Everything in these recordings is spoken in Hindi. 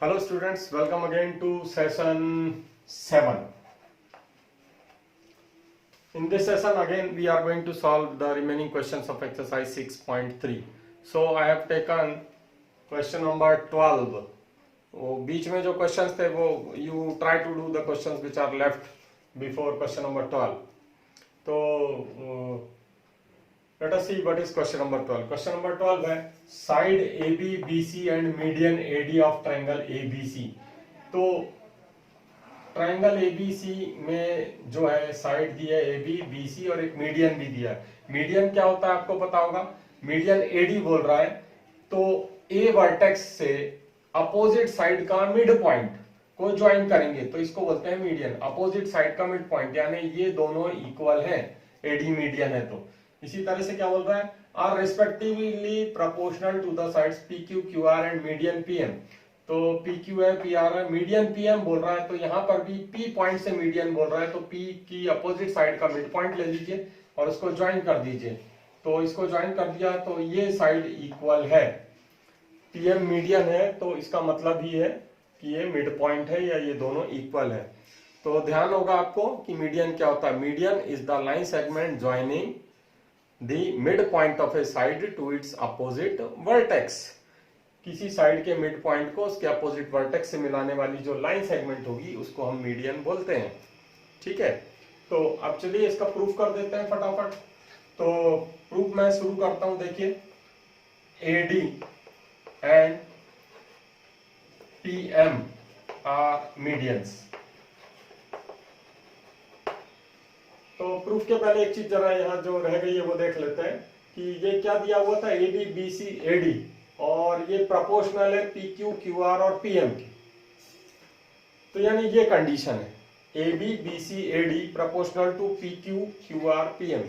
Hello students, welcome again to session 7. In this session again we are going to solve the remaining questions of exercise 6.3. So I have taken question number 12. वो बीच में जो questions थे वो you try to do the questions which are left before question number 12. तो let us see what is question number 12. Question number 12 है side AB, BC and median AD of triangle ABC. तो ट्राइंगल ABC में जो है साइड दिया है AB, BC और एक मीडियन भी दिया है. मीडियन क्या होता है आपको पता होगा. मीडियन AD बोल रहा है तो A वर्टेक्स से अपोजिट साइड का मिड पॉइंट को ज्वाइन करेंगे तो इसको बोलते हैं मीडियन. अपोजिट साइड का मिड पॉइंट यानी ये दोनों इक्वल हैं. AD मीडियन है तो इसी तरह से क्या बोल रहा है are respectively proportional to the sides PQ, QR and median PM. तो PQ है, PR है, मीडियन PM बोल रहा है तो यहाँ पर भी P पॉइंट से मीडियन बोल रहा है तो P की अपोजिट साइड का मिड पॉइंट ले लीजिए और उसको ज्वाइन कर दीजिए. तो इसको ज्वाइन कर दिया तो ये साइड इक्वल है. PM मीडियन है तो इसका मतलब ही है कि ये मिड पॉइंट है या ये दोनों इक्वल है. तो ध्यान होगा आपको कि मीडियन क्या होता है. Median is the line segment joining the mid point of a side to its opposite vertex. किसी साइड के मिड पॉइंट को उसके अपोजिट वर्टेक्स से मिलाने वाली जो लाइन सेगमेंट होगी उसको हम मीडियन बोलते हैं. ठीक है, तो अब चलिए इसका प्रूफ कर देते हैं फटाफट. तो प्रूफ मैं शुरू करता हूं. देखिए AD and PM are medians. तो प्रूफ के पहले एक चीज जरा यहाँ जो रह गई है वो देख लेते हैं कि ये क्या दिया हुआ था AB, BC, AD और ये प्रोपोर्शनल है PQ, QR और PM की. तो यानी ये कंडीशन है AB, BC, AD proportional to PQ, QR, PM.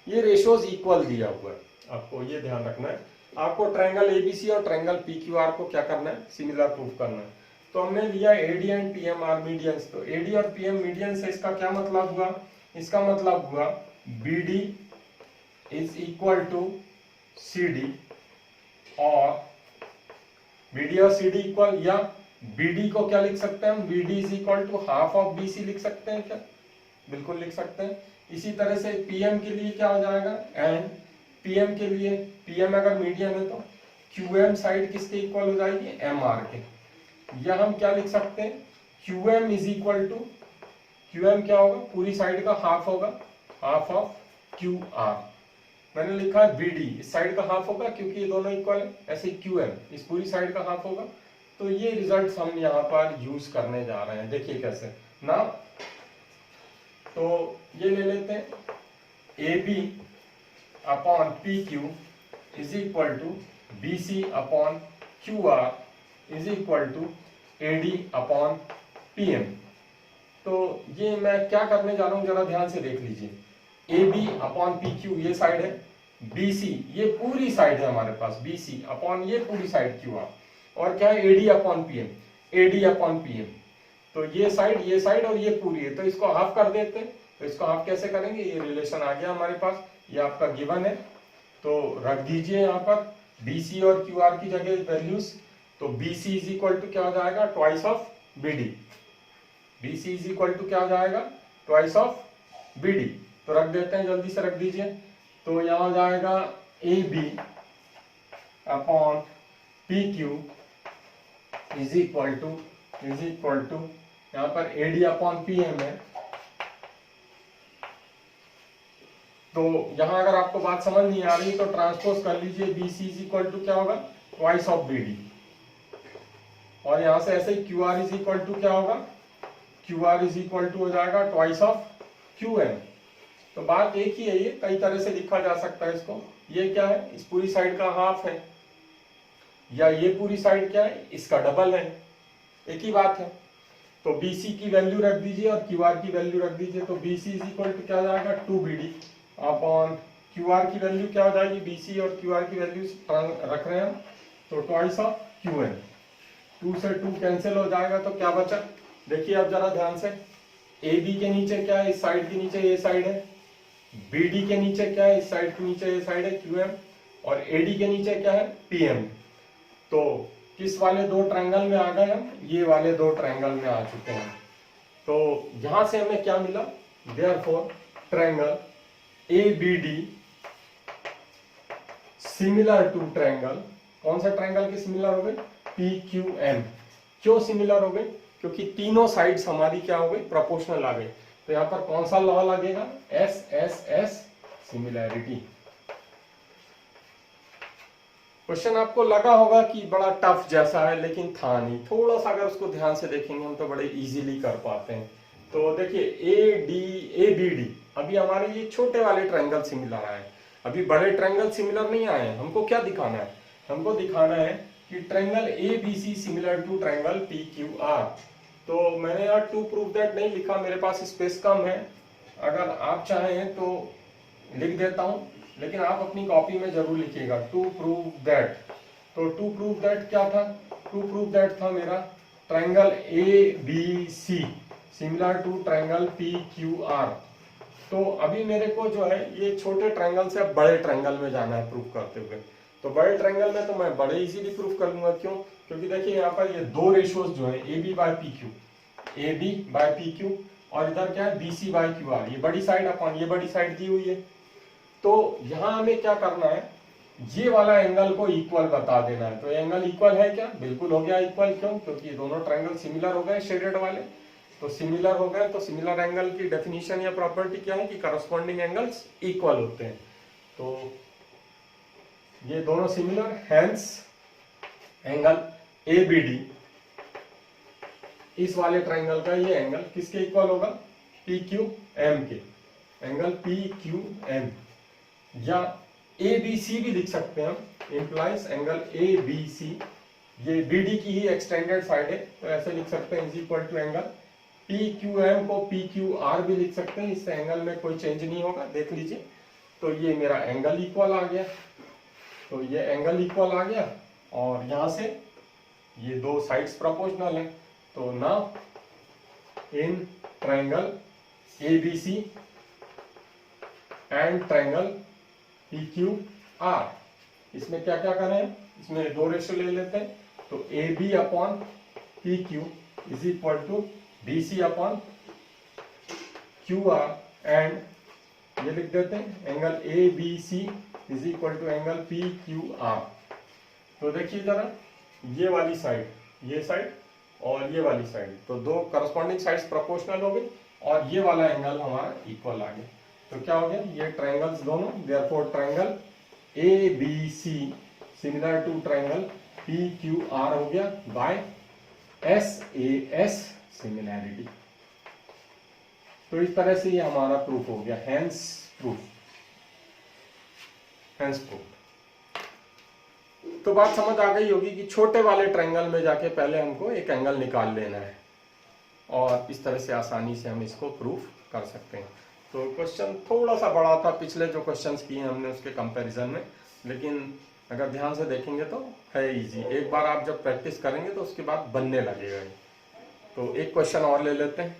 ये रेशियोज इक्वल दिया हुआ है. आपको ये ध्यान रखना है. आपको ट्रायंगल ABC और ट्रायंगल PQR को क्या करना है सिमिलर प्रूफ करना है. तो हमने लिया AD and PM are medians. तो AD और PM मीडियंस है. इसका क्या मतलब हुआ. इसका मतलब हुआ BD is equal to CD और BD और CD इक्वल या BD को क्या लिख सकते हैं हम BD is equal to half of BC लिख सकते हैं क्या. बिल्कुल लिख सकते हैं. इसी तरह से PM के लिए क्या हो जाएगा एंड PM के लिए PM अगर मीडियन है तो QM साइड किसके इक्वल हो जाएगी MR के. या हम क्या लिख सकते हैं QM is equal to QM क्या होगा पूरी साइड का हाफ होगा हाफ ऑफ QR. मैंने लिखा है BD इस साइड का हाफ होगा क्योंकि ये दोनों इक्वल है. ऐसे QM इस पूरी साइड का हाफ होगा. तो ये रिजल्ट हम यहाँ पर यूज करने जा रहे हैं. देखिए कैसे ना. तो ये ले लेते हैं AB upon PQ is equal to BC upon QR is equal to AD upon PM. तो ये मैं क्या करने जा रहा हूं जरा ध्यान से देख लीजिए. AB अपॉन PQ ये साइड है. BC ये पूरी साइड है हमारे पास. BC अपॉन ये पूरी साइड QR और क्या है AD upon PM. AD upon PM. तो ये साइड और ये पूरी है तो इसको हाफ कर देते हैं. तो इसको हाफ कैसे करेंगे. ये रिलेशन आ गया हमारे पास. ये आपका गिवन है तो रख दीजिए यहाँ पर BC और QR की जगह वैल्यूज. तो BC इज इक्वल टू क्या हो जाएगा twice of BD. BC is equal to क्या हो जाएगा ट्वाइस ऑफ BD. तो रख देते हैं जल्दी से रख दीजिए. तो यहाँ हो जाएगा AB upon PQ is equal to यहाँ पर AD अपॉन PM है. तो यहाँ अगर आपको बात समझ नहीं आ रही तो ट्रांसपोज कर लीजिए. BC इज इक्वल टू क्या होगा ट्वाइस ऑफ BD और यहाँ से ऐसे ही QR इज इक्वल टू क्या होगा QR इज इक्वल टू हो जाएगा ट्वाइस ऑफ QM. तो बात एक ही है. ये कई तरह से लिखा जा सकता है इसको. ये क्या है इस पूरी साइड का हाफ है या ये पूरी साइड क्या है इसका डबल है. एक ही बात है. तो BC की वैल्यू रख दीजिए और QR की वैल्यू रख दीजिए. तो BC इज इक्वल टू क्या हो जाएगा 2BD अपॉन QR की वैल्यू क्या हो जाएगी BC और QR की वैल्यू रख रहे हैं तो ट्वाइस ऑफ QM. 2 से 2 कैंसिल हो जाएगा तो क्या बचा. देखिए अब जरा ध्यान से AB के नीचे क्या है इस साइड के नीचे ये साइड है. BD के नीचे क्या है इस साइड के नीचे ये साइड है QM और AD के नीचे क्या है PM. तो किस वाले दो ट्रायंगल में आ गए हम, ये वाले दो ट्रायंगल में आ चुके हैं। तो यहां से हमें क्या मिला, therefore triangle ABD similar to triangle, कौन सा ट्रायंगल के सिमिलर हो गए, PQM। क्यों सिमिलर हो गए, क्योंकि तीनों साइड्स हमारी क्या हो गई, प्रोपोर्शनल आ गई। तो यहां पर कौन सा लॉ लगेगा, SSS सिमिलैरिटी। क्वेश्चन आपको लगा होगा कि बड़ा टफ जैसा है, लेकिन था नहीं। थोड़ा सा अगर उसको ध्यान से देखेंगे हम तो बड़े इजीली कर पाते हैं। तो देखिए ABD, अभी हमारे ये छोटे वाले ट्रायंगल सिमिलर आए, अभी बड़े ट्रायंगल सिमिलर नहीं आए। हमको क्या दिखाना है, हमको दिखाना है कि triangle ABC similar to triangle PQR। तो मैंने यार टू प्रूव दैट नहीं लिखा, मेरे पास स्पेस कम है। अगर आप चाहें तो लिख देता हूं, लेकिन आप अपनी कॉपी में जरूर लिखिएगा टू प्रूव दैट। तो टू प्रूव दैट क्या था, टू प्रूव दैट था मेरा triangle ABC similar to triangle PQR। तो अभी मेरे को जो है ये छोटे ट्रायंगल से अब बड़े ट्रायंगल में जाना है प्रूव करते हुए। तो बड़े ट्रायंगल में तो मैं बड़े इजीली प्रूव कर लूंगा। क्यों, क्योंकि देखिए यहाँ पर ये दो रेशियोज जो है AB बाय PQ और इधर क्या है BC बाय QR, ये बड़ी साइड अपॉन ये बड़ी साइड दी हुई है। तो यहां हमें क्या करना है, ये वाला एंगल को इक्वल बता देना है। तो एंगल इक्वल है क्या, बिल्कुल हो गया इक्वल। क्यों, क्योंकि दोनों ट्रायंगल सिमिलर हो गए शेडेड वाले। तो सिमिलर हो गए, तो सिमिलर एंगल की डेफिनेशन या प्रॉपर्टी क्या है कि करस्पॉन्डिंग एंगल्स इक्वल होते हैं। तो ये दोनों सिमिलर, हेंस एंगल ABD इस वाले ट्रायंगल का ये एंगल किसके इक्वल होगा, PQM के, एंगल PQM। या ABC भी लिख सकते हैं हम, इंप्लाइज एंगल ABC, ये BD की ही एक्सटेंडेड साइड है, तो ऐसे लिख सकते हैं is equal to angle PQM को PQR भी लिख सकते हैं। इससे एंगल में कोई चेंज नहीं होगा, देख लीजिए। तो ये मेरा एंगल इक्वल आ गया, तो ये एंगल इक्वल आ गया, और यहां से ये दो साइड्स प्रोपोर्शनल हैं। तो now in triangle ABC and triangle PQR, इसमें क्या क्या करें, इसमें दो रेशियो ले लेते हैं। तो AB upon PQ is equal to BC upon QR, and ये लिख देते हैं angle ABC is equal to angle PQR। तो देखिए जरा, ये वाली साइड, ये साइड और ये वाली साइड, तो दो करस्पॉन्डिंग साइड्स प्रोपोर्शनल हो गई, और ये वाला एंगल हमारा इक्वल आ गया। तो क्या हो गया, ये ट्रायंगल्स दोनों, therefore triangle ABC similar to triangle PQR हो गया बाय SAS सिमिलैरिटी। तो इस तरह से ये हमारा प्रूफ हो गया, हेंस प्रूफ। तो बात समझ आ गई होगी कि छोटे वाले ट्रायंगल में जाके पहले हमको एक एंगल निकाल लेना है, और इस तरह से आसानी से हम इसको प्रूफ कर सकते हैं। तो क्वेश्चन थोड़ा सा बड़ा था पिछले जो क्वेश्चंस किए हमने उसके कंपैरिजन में, लेकिन अगर ध्यान से देखेंगे तो है इजी। एक बार आप जब प्रैक्टिस करेंगे तो उसके बाद बनने लगेगा। तो एक क्वेश्चन और ले लेते हैं।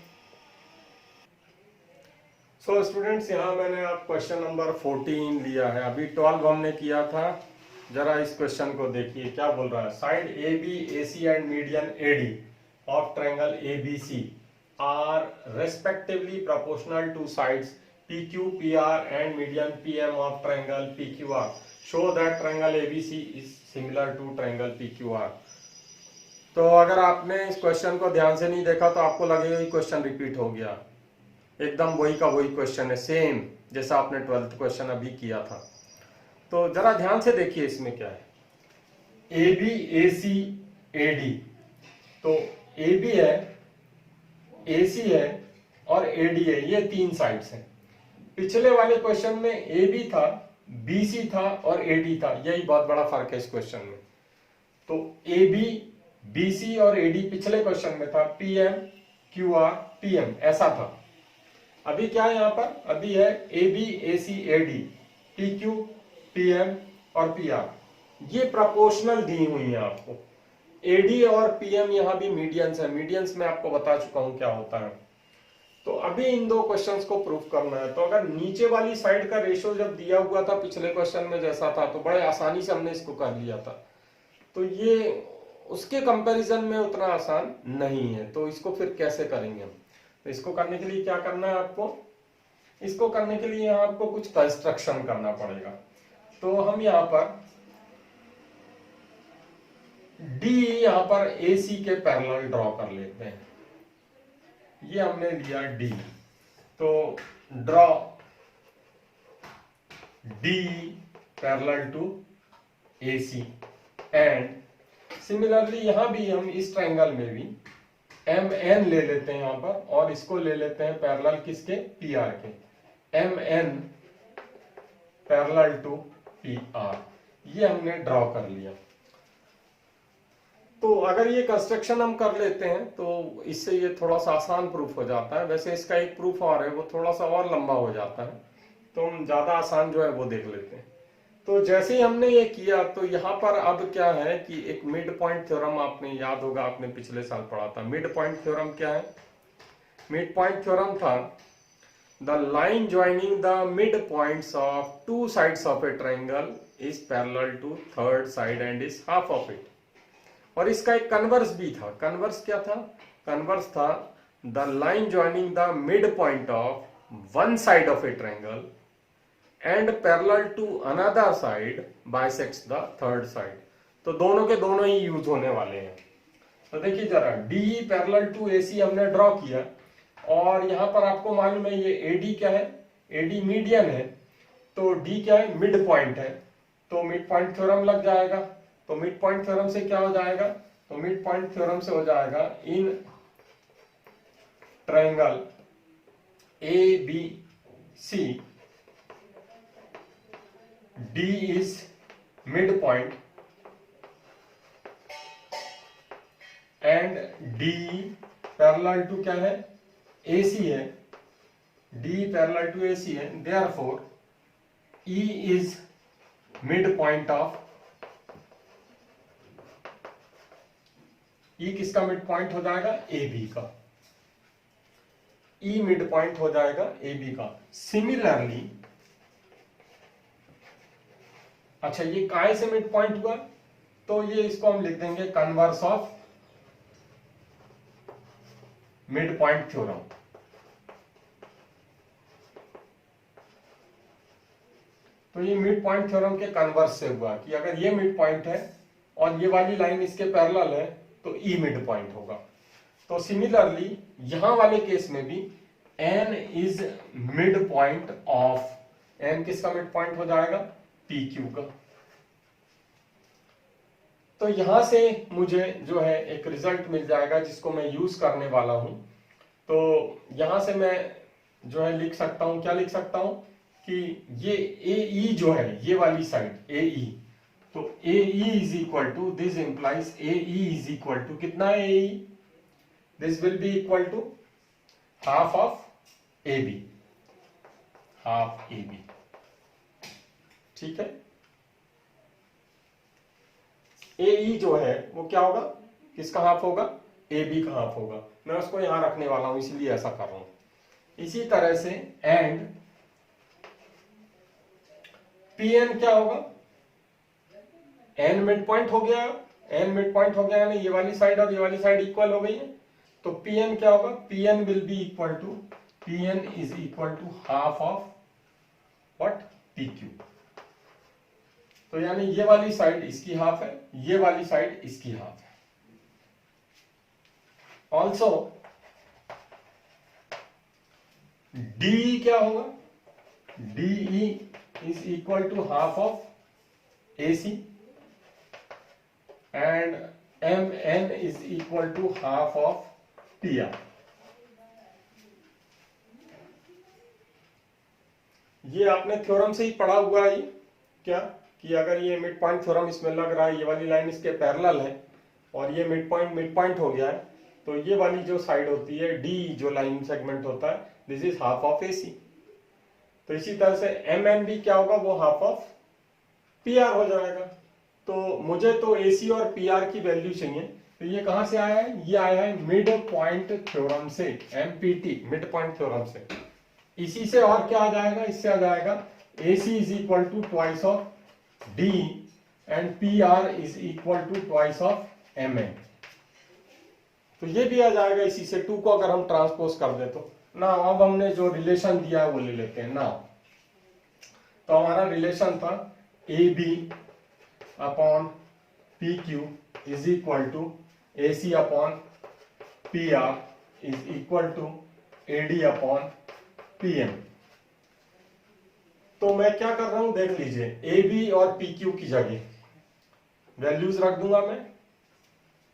सो स्टूडेंट्स, यहाँ मैंने आप क्वेश्चन नंबर 14 लिया है, अभी 12 हमने किया था। जरा इस क्वेश्चन को देखिए क्या बोल रहा है, side AB AC and median AD of triangle ABC are respectively proportional to sides PQ, PR and median PM of triangle PQR. Show that triangle ABC is similar to triangle PQR. तो अगर आपने इस क्वेश्चन को ध्यान से नहीं देखा तो आपको लगेगा कि क्वेश्चन रिपीट हो गया, एकदम वही का वही क्वेश्चन है, सेम जैसा आपने 12th क्वेश्चन अभी किया था। तो जरा ध्यान से देखिए इसमें क्या है, AB AC AD, तो AB है, AC है और AD है, ये तीन साइड्स हैं। पिछले वाले क्वेश्चन में AB था, BC था और AD था, यही बहुत बड़ा फर्क है इस क्वेश्चन में। तो AB, BC और AD पिछले क्वेश्चन में था, PM, QR, PM ऐसा था। अभी क्या है यहाँ पर, अभी है AB, AC, AD, PQ, PM और PR, ये प्रोपोर्शनल दी हुई है आपको। AD और PM यहाँ भी मीडियंस है, मीडियंस में आपको बता चुका हूं क्या होता है। तो अभी इन दो क्वेश्चंस को प्रूफ करना है। तो अगर नीचे वाली साइड का रेशियो जब दिया हुआ था पिछले क्वेश्चन में जैसा था, तो बड़े आसानी से हमने इसको कर लिया था। तो ये उसके कंपैरिजन में उतना आसान नहीं है। तो इसको फिर कैसे करेंगे हम? तो इसको करने के लिए क्या करना है आपको? इसको करने के लिए आपको कुछ कंस्ट्रक्शन करना पड़ेगा। तो हम यहाँ पर डी यहाँ पर ए सी के पैरेलल ड्रॉ कर लेते हैं। ये हमने लिया डी, तो draw D parallel to A C. And similarly यहां भी हम इस ट्रायंगल में भी एम एन ले लेते हैं यहां पर, और इसको ले लेते हैं पैरेलल किसके? पी आर के। M N parallel to P R, ये हमने ड्रॉ कर लिया। तो अगर ये कंस्ट्रक्शन हम कर लेते हैं तो इससे ये थोड़ा सा आसान प्रूफ हो जाता है। वैसे इसका एक प्रूफ और है, वो थोड़ा सा और लंबा हो जाता है, तो हम ज्यादा आसान जो है वो देख लेते हैं। तो जैसे ही हमने ये किया तो यहाँ पर अब क्या है कि एक मिड पॉइंट थ्योरम आपने याद होगा, आपने पिछले साल पढ़ा था। मिड पॉइंट थ्योरम क्या है? मिड पॉइंट थ्योरम था the line joining the mid points of two sides of a triangle is parallel to third side and is half of it. और इसका एक कन्वर्स भी था। कन्वर्स क्या था? कन्वर्स था the line joining the mid point of one side of a triangle and parallel to another side bisects the third side. तो दोनों के दोनों ही यूज होने वाले हैं। तो देखिए जरा, डी पैरेलल टू एसी हमने ड्रॉ किया, और यहां पर आपको मालूम है ये एडी क्या है? एडी मीडियन है। तो डी क्या है? मिड पॉइंट है। तो मिड पॉइंट थ्योरम लग जाएगा। तो मिड पॉइंट थ्योरम से क्या हो जाएगा? तो मिड पॉइंट थ्योरम से हो जाएगा in triangle A B C D is midpoint and D parallel to क्या है? AC है। D parallel to AC है, therefore E is midpoint of E किसका midpoint हो जाएगा? AB का। E midpoint हो जाएगा AB का। सिमिलरली, अच्छा ये काय से मिड पॉइंट हुआ? तो ये इसको हम लिख देंगे converse of mid point theorem. तो ये मिड पॉइंट थ्योरम के कन्वर्स से हुआ कि अगर ये मिड पॉइंट है और ये वाली लाइन इसके पैरेलल है तो ई मिड पॉइंट होगा। तो सिमिलरली यहां वाले केस में भी N is mid point of, N किसका मिड पॉइंट हो जाएगा? पी क्यू का। तो यहां से मुझे जो है एक रिजल्ट मिल जाएगा जिसको मैं यूज करने वाला हूं। तो यहां से मैं जो है लिख सकता हूं, क्या लिख सकता हूं कि ये ए ई जो है, ये वाली साइड ए ई, तो A E is equal to, this implies A E is equal to कितना है? A E, this will be equal to half of A B, half A B. ठीक है, ए ई जो है वो क्या होगा? किसका हाफ होगा? ए बी का हाफ होगा। मैं उसको यहां रखने वाला हूं इसलिए ऐसा कर रहा हूं। इसी तरह से एंड पी एन क्या होगा? एन मिड पॉइंट हो गया, एन मिड पॉइंट हो गया यानी ये वाली साइड और ये वाली साइड इक्वल हो गई है। तो पी एन क्या होगा? P N will be equal to, P N is equal to half of what? P Q. तो यानी ये वाली साइड इसकी हाफ है, ये वाली साइड इसकी हाफ है। ऑल्सो डी क्या होगा? DE is equal to half of A C and M N is equal to half of P R. ये आपने थ्योरम से ही पढ़ा हुआ है क्या, कि अगर ये मिड पॉइंट थ्योरम इसमें लग रहा है, ये वाली लाइन इसके पैरेलल है और ये मिड पॉइंट हो गया है, तो ये वाली जो साइड होती है डी जो लाइन सेगमेंट होता है, this is half of A सी। तो इसी तरह से एम एन भी क्या होगा? वो हाफ ऑफ पी आर हो जाएगा। तो मुझे तो ए सी और पी आर की वैल्यू चाहिए। तो ये कहां से आया है? ये आया है मिड पॉइंट थ्योरम से, एमपीटी, मिड पॉइंट थ्योरम से। इसी से और क्या आ जाएगा? इससे आ जाएगा A C is equal to twice of D and P R is equal to twice of mm। तो ये भी आ जाएगा इसी से। 2 को अगर हम ट्रांसपोज कर दे तो ना, अब हमने जो रिलेशन दिया है वो ले लेते हैं ना। तो हमारा रिलेशन था A B upon P Q is equal to A C upon P R is equal to A D upon P M. तो मैं क्या कर रहा हूं देख लीजिए, ए बी और पी क्यू की जगह वैल्यूज रख दूंगा मैं।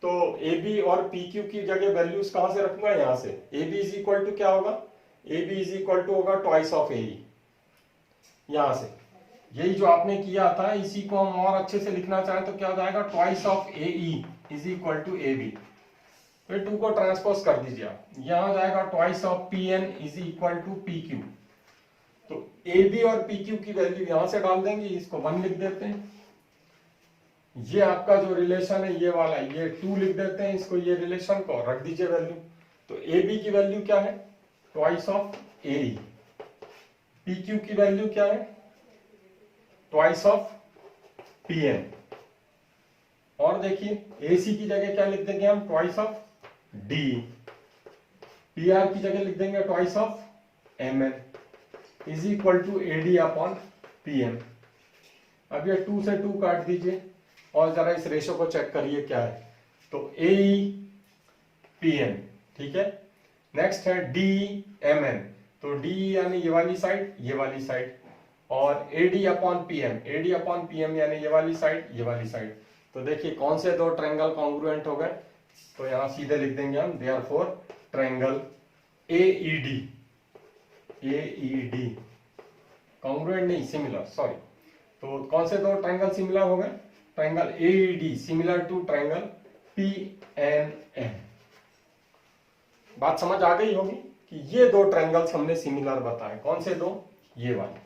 तो ए बी और पी क्यू की जगह वैल्यूज कहां से रखूंगा, यहां से। A B is equal to क्या होगा, A B is equal to होगा ट्वाइस ऑफ ए ई, यहां से। यही जो आपने किया था इसी को हम और अच्छे से लिखना चाहें तो क्या हो जाएगा, twice of A E is equal to A B. फिर 2 को ट्रांसपोज कर दीजिए आप, यहां जाएगा twice of P N is equal to P Q. तो ए बी और पी क्यू की वैल्यू यहां से डाल देंगे, इसको 1 लिख देते हैं। ये आपका जो रिलेशन है ये वाला, ये 2 लिख देते हैं इसको, ये रिलेशन को रख दीजिए वैल्यू। तो ए बी की वैल्यू क्या है, twice of A E. P Q की वैल्यू क्या है, ट्वाइस ऑफ पी एन। और देखिए ए सी की जगह क्या लिख देंगे हम, twice of D. P R की जगह लिख देंगे twice of M N is equal to A D upon P M. अब ये 2 से 2 काट दीजिए और जरा इस रेशो को चेक करिए क्या है। तो ए ई पी एन, ठीक है। नेक्स्ट है डी एम एन। तो डी यानी ये वाली साइड, ये वाली साइड, और A D upon P M, A D upon P M यानी ये वाली साइड, ये वाली साइड। तो देखिए कौन से 2 ट्रायंगल कॉन्ग्रुएंट हो गए, तो यहां सीधे लिख देंगे हम therefore triangle AED, AED congruent नहीं सिमिलर, सॉरी। तो कौन से 2 ट्रायंगल सिमिलर हो गए, triangle AED similar to triangle PNM. बात समझ आ गई होगी कि ये 2 ट्रायंगल्स हमने सिमिलर बताए। कौन से 2, ये वाले,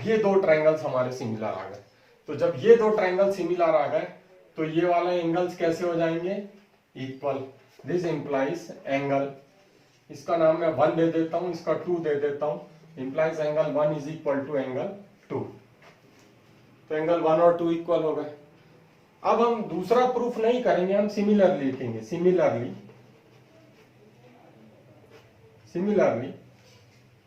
ये 2 ट्रायंगल्स हमारे सिमिलर आ गए। तो जब ये 2 ट्रायंगल सिमिलर आ गए तो ये वाले एंगल्स कैसे हो जाएंगे, इक्वल। दिस इंप्लाइज एंगल, इसका नाम मैं 1 दे देता हूं, इसका 2 दे देता हूं, implies angle 1 is equal to angle 2। तो एंगल 1 और 2 इक्वल हो गए। अब हम दूसरा प्रूफ नहीं करेंगे, हम सिमिलरली लिखेंगे। सिमिलरली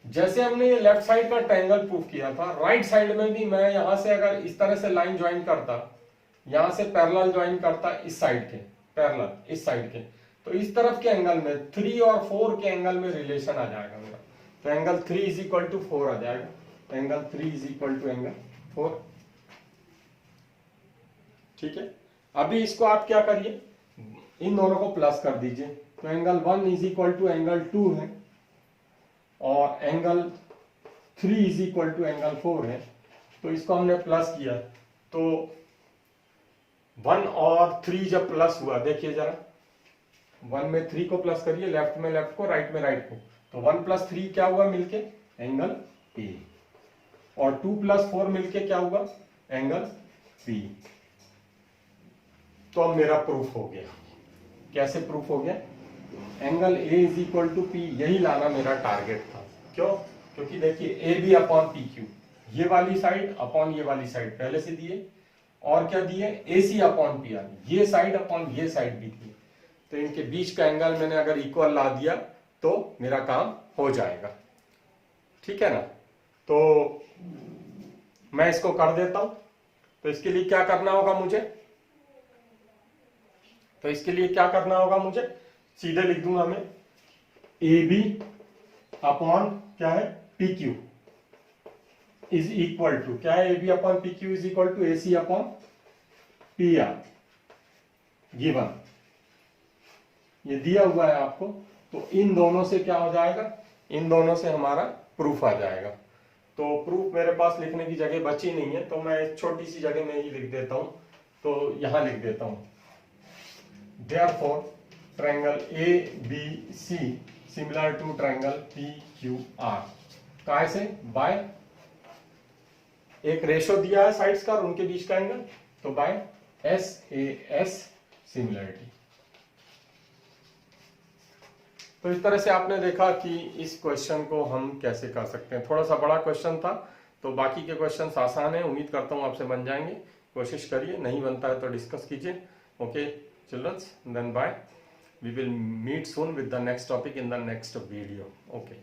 जैसे हमने ये लेफ्ट साइड का ट्रायंगल प्रूफ किया था, राइट साइड में भी मैं यहां से अगर इस तरह से लाइन ज्वाइन करता, यहां से पैरेलल ज्वाइन करता इस साइड के, पैरेलल इस साइड के, तो इस तरफ के एंगल में 3 और 4 के एंगल में रिलेशन आ जाएगा मेरा। तो एंगल 3 इज इक्वल टू 4 आ जाएगा, angle 3 is equal to angle 4, ठीक है। अभी इसको आप क्या करिए, इन दोनों को प्लस कर दीजिए। तो angle 1 is equal to angle 2 है और angle 3 is equal to angle 4 है। तो इसको हमने प्लस किया, तो 1 और 3 जब प्लस हुआ, देखिए जरा, 1 में 3 को प्लस करिए, लेफ्ट में लेफ्ट को, राइट में राइट को। तो 1 + 3 क्या हुआ मिलके, एंगल ए, और 2 + 4 मिलके क्या हुआ, एंगल बी। तो अब मेरा प्रूफ हो गया। कैसे प्रूफ हो गया, angle A is equal to P, यही लाना मेरा टारगेट था। क्यों, क्योंकि देखिए A B upon P Q, ये वाली साइड अपॉन ये वाली साइड पहले से दिए, और क्या दिए, ए सी अपॉन पी आर, ये साइड अपॉन ये साइड भी दिए। तो इनके बीच का एंगल मैंने अगर इक्वल ला दिया तो मेरा काम हो जाएगा, ठीक है ना। तो मैं इसको कर देता हूं। तो इसके लिए क्या करना होगा मुझे, सीधे लिख दूंगा मैं, ए बी अपॉन क्या है, P Q is equal to क्या है, A B upon P Q is equal to A C upon P R, given, ये दिया हुआ है आपको। तो इन दोनों से क्या हो जाएगा, इन दोनों से हमारा प्रूफ आ जाएगा। तो प्रूफ मेरे पास लिखने की जगह बची नहीं है, तो मैं छोटी सी जगह में ही लिख देता हूं। तो यहां लिख देता हूं, therefore triangle A B C similar to triangle P Q R, काय से, बाय एक रेशो दिया है साइड्स का और उनके बीच का एंगल, तो by S A S similarity. तो इस तरह से आपने देखा कि इस क्वेश्चन को हम कैसे कर सकते हैं। थोड़ा सा बड़ा क्वेश्चन था, तो बाकी के क्वेश्चन आसान है, उम्मीद करता हूं आपसे बन जाएंगे। कोशिश करिए, नहीं बनता है तो डिस्कस कीजिए। Okay childrens, then bye, we will meet soon with the next topic in the next video. Okay.